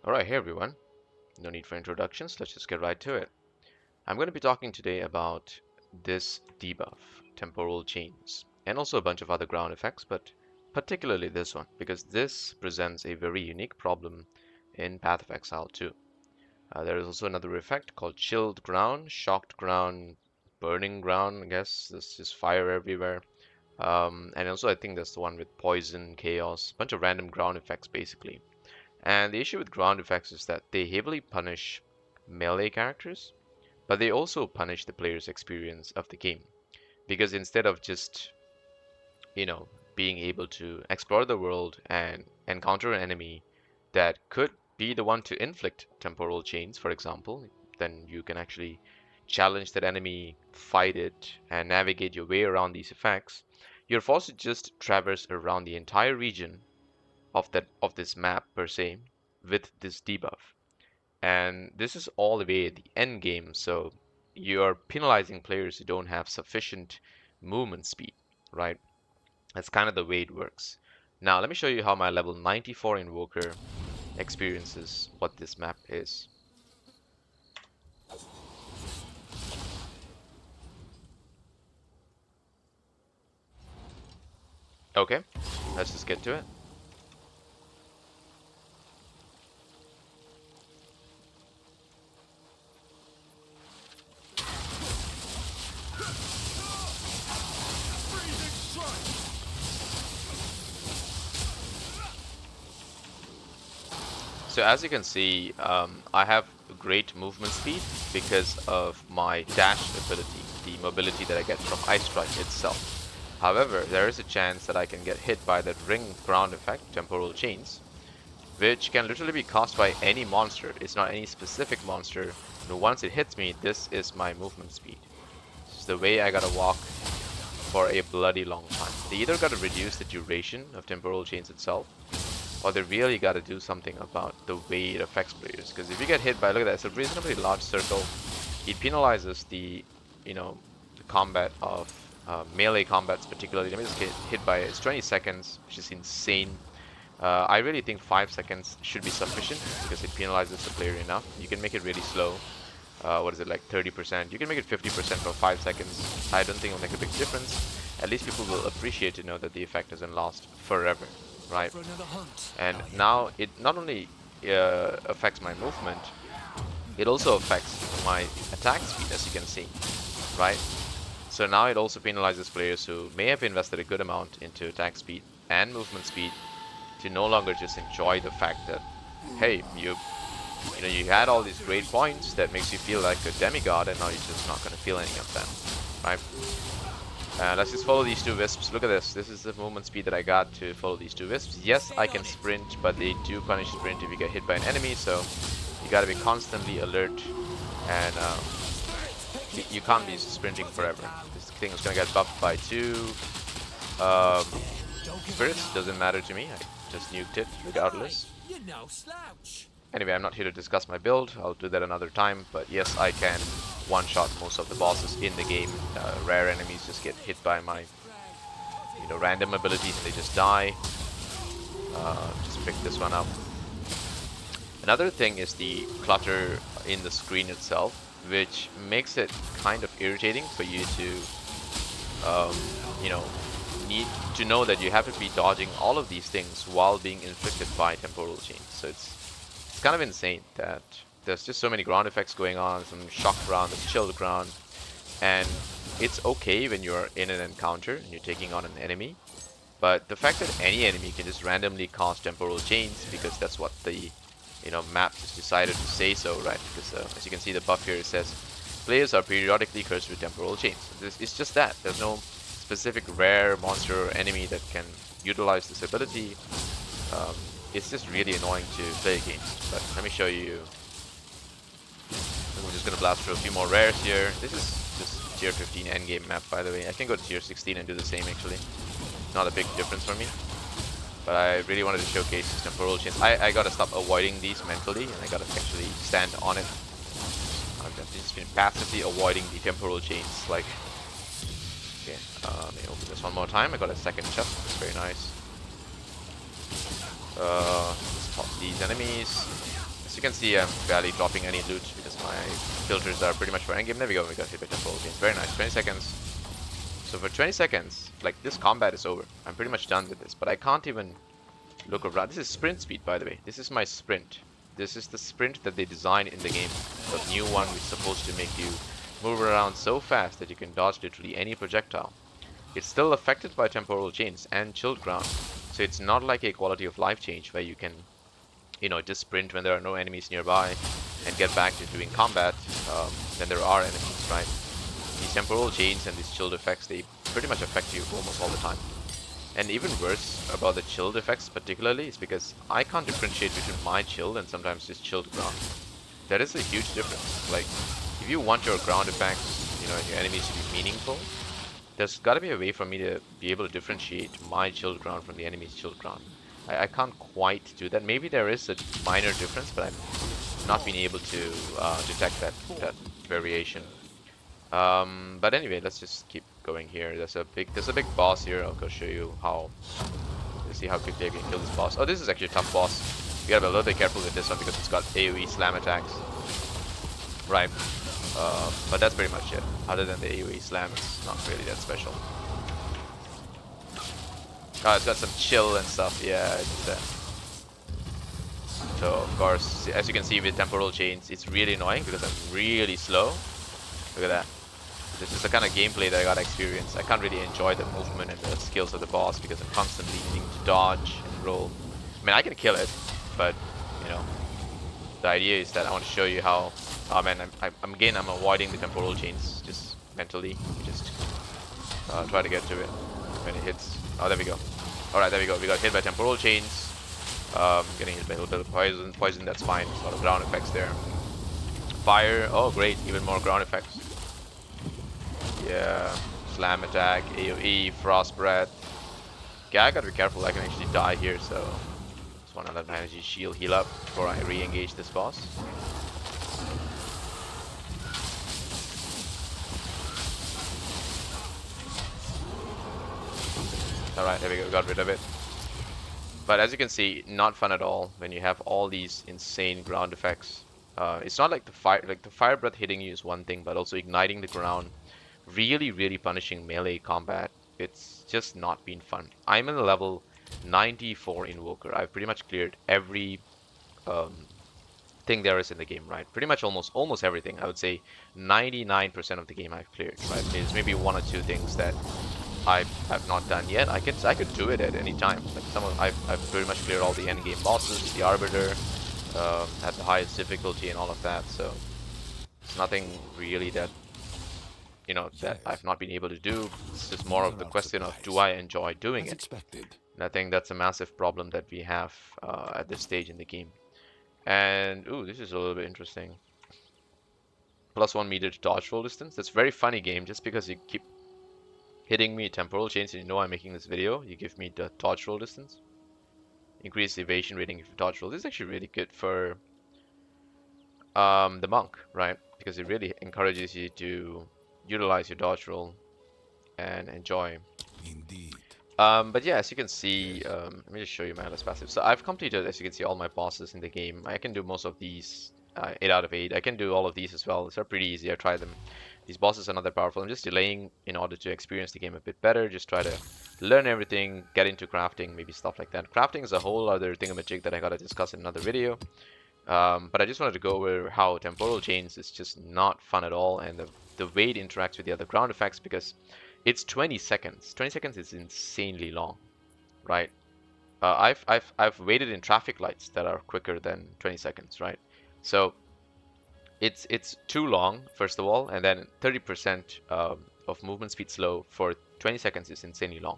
Alright, hey everyone. No need for introductions, let's just get right to it. I'm going to be talking today about this debuff, Temporal Chains, and also a bunch of other ground effects, but particularly this one, because this presents a very unique problem in Path of Exile 2. There is also another effect called Chilled Ground, Shocked Ground, Burning Ground, I guess. There's just fire everywhere. And also I think that's the one with Poison, Chaos, bunch of random ground effects basically. And the issue with ground effects is that they heavily punish melee characters, but they also punish the player's experience of the game. Because instead of just, you know, being able to explore the world and encounter an enemy that could be the one to inflict temporal chains, for example, then you can actually challenge that enemy, fight it, and navigate your way around these effects. You're forced to just traverse around the entire region of this map per se with this debuff. And this is all the way at the end game, so you're penalizing players who don't have sufficient movement speed, right? That's kind of the way it works. Now, let me show you how my level 94 Invoker experiences what this map is. Okay, let's just get to it. So as you can see, I have great movement speed because of my dash ability, the mobility that I get from Ice Strike itself. However, there is a chance that I can get hit by that ring ground effect, Temporal Chains, which can literally be caused by any monster. It's not any specific monster. And once it hits me, this is my movement speed. This is the way I gotta walk for a bloody long time. They either gotta reduce the duration of Temporal Chains itself, or they really got to do something about the way it affects players. Because if you get hit by, look at that, it's a reasonably large circle. It penalizes the, the combat of melee combats particularly. Let me just get hit by it. It's 20 seconds, which is insane. I really think 5 seconds should be sufficient because it penalizes the player enough. You can make it really slow. What is it, like 30%? You can make it 50% for 5 seconds. I don't think it'll make a big difference. At least people will appreciate to know that the effect doesn't last forever, right? And now it not only affects my movement, it also affects my attack speed, as you can see, right? So now it also penalizes players who may have invested a good amount into attack speed and movement speed to no longer just enjoy the fact that, hey, you had all these great points that makes you feel like a demigod, and now you're just not going to feel any of them, right? Let's just follow these two wisps. Look at this. This is the movement speed that I got to follow these two wisps. Yes, I can sprint, but they do punish sprint if you get hit by an enemy, so you gotta be constantly alert, and you can't be sprinting forever. This thing is gonna get buffed by 2 spirits. Doesn't matter to me. I just nuked it regardless. Anyway, I'm not here to discuss my build. I'll do that another time. But yes, I can one-shot most of the bosses in the game. Rare enemies just get hit by my, random abilities and they just die. Just pick this one up. Another thing is the clutter in the screen itself, which makes it kind of irritating for you to, need to know that you have to be dodging all of these things while being inflicted by temporal chains. So it's kind of insane that there's just so many ground effects going on, some shocked ground, some chilled ground, and it's okay when you're in an encounter and you're taking on an enemy, but the fact that any enemy can just randomly cast temporal chains because that's what the map just decided to say so, right? Because as you can see, the buff here says players are periodically cursed with temporal chains. It's just that there's no specific rare monster or enemy that can utilize this ability. It's just really annoying to play against, but let me show you. We're just gonna blast through a few more rares here. This is just tier 15 endgame map, by the way. I can go to tier 16 and do the same actually. Not a big difference for me. But I really wanted to showcase these temporal chains. I gotta stop avoiding these mentally, and I gotta actually stand on it. I've just been passively avoiding the temporal chains, like. Okay, let me open this one more time. I got a second chest. That's very nice. Let's pop these enemies. As you can see, I'm barely dropping any loot because my filters are pretty much for endgame. There we go, we got hit by Temporal Chains. Very nice, 20 seconds. So for 20 seconds, like, this combat is over. I'm pretty much done with this, but I can't even look around. This is sprint speed, by the way. This is my sprint. This is the sprint that they designed in the game. The new one which is supposed to make you move around so fast that you can dodge literally any projectile. It's still affected by temporal chains and chilled ground. So it's not like a quality of life change where you can, you know, just sprint when there are no enemies nearby and get back to doing combat when there are enemies, right? These temporal chains and these chilled effects, they pretty much affect you almost all the time. And even worse about the chilled effects particularly is because I can't differentiate between my chilled and sometimes just chilled ground. That is a huge difference. Like, if you want your ground effects, you know, and your enemies to be meaningful, there's got to be a way for me to be able to differentiate my chilled ground from the enemy's chilled ground. I can't quite do that. Maybe there is a minor difference, but I'm not being able to detect that variation. But anyway, let's just keep going here. There's a big boss here. I'll go show you how. Let's see how quickly I can kill this boss. Oh, this is actually a tough boss. You gotta be a little bit careful with this one because it's got AoE slam attacks. Right. But that's pretty much it. Other than the AoE slam, it's not really that special. Oh, it's got some chill and stuff. Yeah, it's that. So of course, as you can see with temporal chains, it's really annoying because I'm really slow. Look at that. This is the kind of gameplay that I gotta experience. I can't really enjoy the movement and the skills of the boss because I'm constantly needing to dodge and roll. I mean, I can kill it, but you know, the idea is that I want to show you how. Oh man, I'm avoiding the temporal chains just mentally. Just try to get to it when it hits. Oh, there we go. All right, there we go. We got hit by temporal chains. Getting hit by a little bit of poison. Poison, that's fine. A lot of ground effects there. Fire. Oh, great. Even more ground effects. Yeah, slam attack, AoE, frost breath. Yeah, I gotta be careful. I can actually die here, so just wanna let my energy shield heal up before I re-engage this boss. Alright, there we go, got rid of it. But as you can see, not fun at all when you have all these insane ground effects. It's not like the fire breath hitting you is one thing, but also igniting the ground, really punishing melee combat. It's just not been fun. I'm in level 94 Invoker. I've pretty much cleared every thing there is in the game, right? Pretty much almost everything. I would say 99% of the game I've cleared, right? There's maybe one or two things that I've not done yet. I could do it at any time. Like I've pretty much cleared all the end game bosses, the Arbiter, at the highest difficulty and all of that. So it's nothing really that, you know, that I've not been able to do. It's just more of the question of, do I enjoy doing it? And I think that's a massive problem that we have at this stage in the game. And ooh, this is a little bit interesting. +1 meter to dodge roll distance. That's a very funny game. Just because you keep hitting me temporal chains and you know I'm making this video, you give me the dodge roll distance. Increase evasion rating if you dodge roll. This is actually really good for the monk, right? Because it really encourages you to utilize your dodge roll and enjoy. Indeed. But yeah, as you can see, let me just show you my LS passive. So I've completed, as you can see, all my bosses in the game. I can do most of these, 8 out of 8. I can do all of these as well. They're pretty easy. I tried them. These bosses are not that powerful. I'm just delaying in order to experience the game a bit better. Just try to learn everything, get into crafting, maybe stuff like that. Crafting is a whole other thingamajig that I gotta discuss in another video. But I just wanted to go over how Temporal Chains is just not fun at all, and the way it interacts with the other ground effects, because it's 20 seconds. 20 seconds is insanely long, right? I've waited in traffic lights that are quicker than 20 seconds, right? So it's too long, first of all, and then 30% of movement speed slow for 20 seconds is insanely long,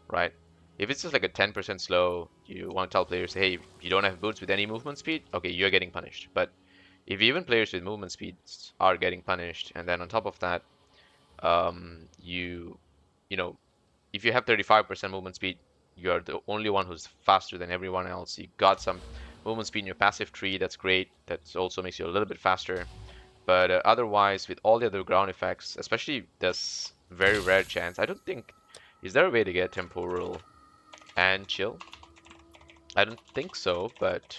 right? If it's just like a 10% slow, you want to tell players, hey, you don't have boots with any movement speed, okay, you're getting punished. But if even players with movement speeds are getting punished, and then on top of that, you know, if you have 35% movement speed, you're the only one who's faster than everyone else. You got some movement speed in your passive tree, that's great. That also makes you a little bit faster. But otherwise, with all the other ground effects, especially this very rare chance, I don't think, is there a way to get temporal and chill? I don't think so, but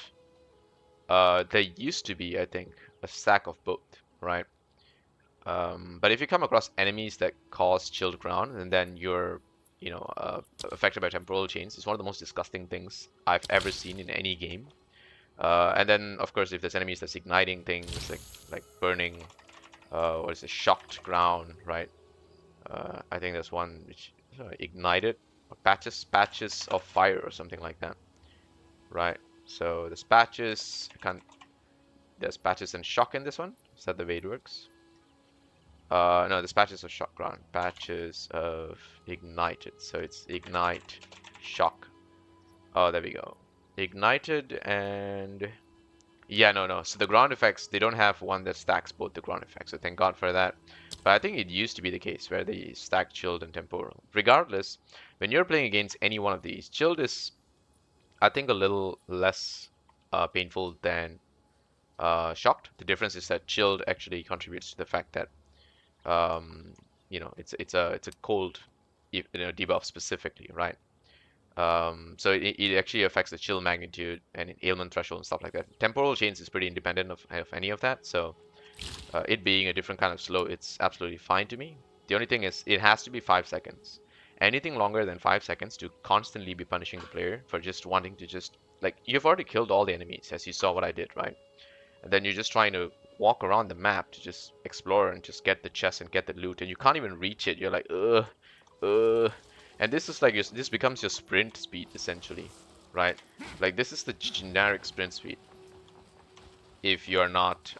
There used to be, I think, a stack of both, right? But if you come across enemies that cause chilled ground, and then you're, affected by temporal chains, it's one of the most disgusting things I've ever seen in any game. And then, of course, if there's enemies that's igniting things like burning, what is it, shocked ground, right? I think there's one which ignited or patches of fire or something like that, right? So there's patches. I can't. There's patches and shock in this one. Is that the way it works? No, there's patches of shock ground, patches of ignited. So it's ignite, shock. Oh, there we go. Ignited and yeah, no. So the ground effects, they don't have one that stacks both the ground effects. So thank God for that. But I think it used to be the case where they stack chilled and temporal. Regardless, when you're playing against any one of these, chilled is, I think, a little less painful than shocked. The difference is that chilled actually contributes to the fact that um, it's a cold debuff specifically, right? So it actually affects the chill magnitude and ailment threshold and stuff like that. Temporal chains is pretty independent of any of that, so it being a different kind of slow, it's absolutely fine to me. The only thing is it has to be 5 seconds. Anything longer than 5 seconds to constantly be punishing the player for just wanting to just like you've already killed all the enemies, as you saw what I did, right? And then you're just trying to walk around the map to just explore and just get the chest and get the loot, and you can't even reach it. You're like, and this is like this becomes your sprint speed essentially, right? Like this is the generic sprint speed if you're not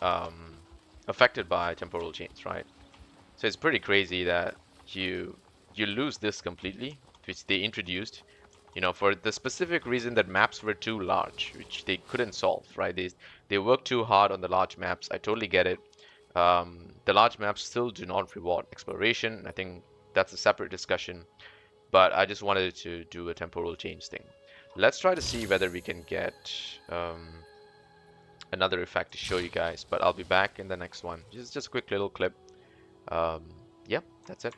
affected by temporal chains, right? So it's pretty crazy that you you lose this completely, which they introduced, for the specific reason that maps were too large, which they couldn't solve, right? They worked too hard on the large maps. I totally get it. The large maps still do not reward exploration. I think that's a separate discussion, but I just wanted to do a temporal change thing. Let's try to see whether we can get another effect to show you guys, but I'll be back in the next one. Just a quick little clip. Um, yeah, that's it.